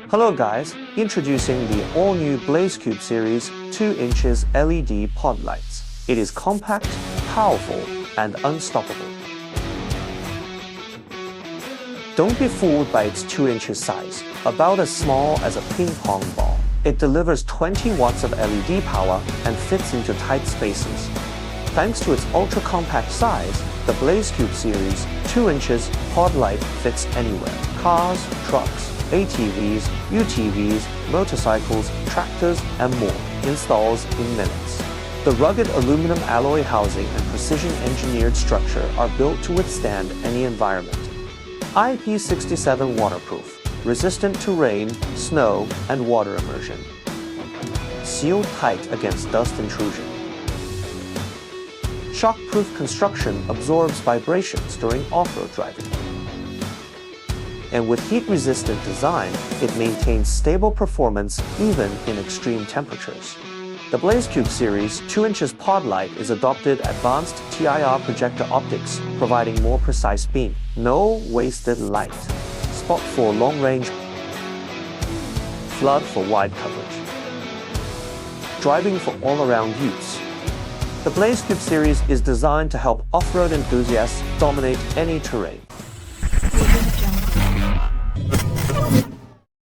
Hello guys, introducing the all-new BlazeCube series 2 inches LED pod lights. It is compact, powerful, and unstoppable. Don't be fooled by its 2 inches size, about as small as a ping pong ball. It delivers 20 watts of LED power and fits into tight spaces. Thanks to its ultra-compact size, the BlazeCube series 2 inches pod light fits anywhere. Cars, trucks, ATVs, UTVs, motorcycles, tractors, and more. Installs in minutes. The rugged aluminum alloy housing and precision-engineered structure are built to withstand any environment. IP67 waterproof, resistant to rain, snow, and water immersion. Sealed tight against dust intrusion. Shockproof construction absorbs vibrations during off-road driving. And with heat-resistant design, it maintains stable performance even in extreme temperatures. The BlazeCube series 2 inches pod light is adopted advanced TIR projector optics, providing more precise beam. No wasted light. Spot for long range, flood for wide coverage. Driving for all-around use. The BlazeCube series is designed to help off-road enthusiasts dominate any terrain.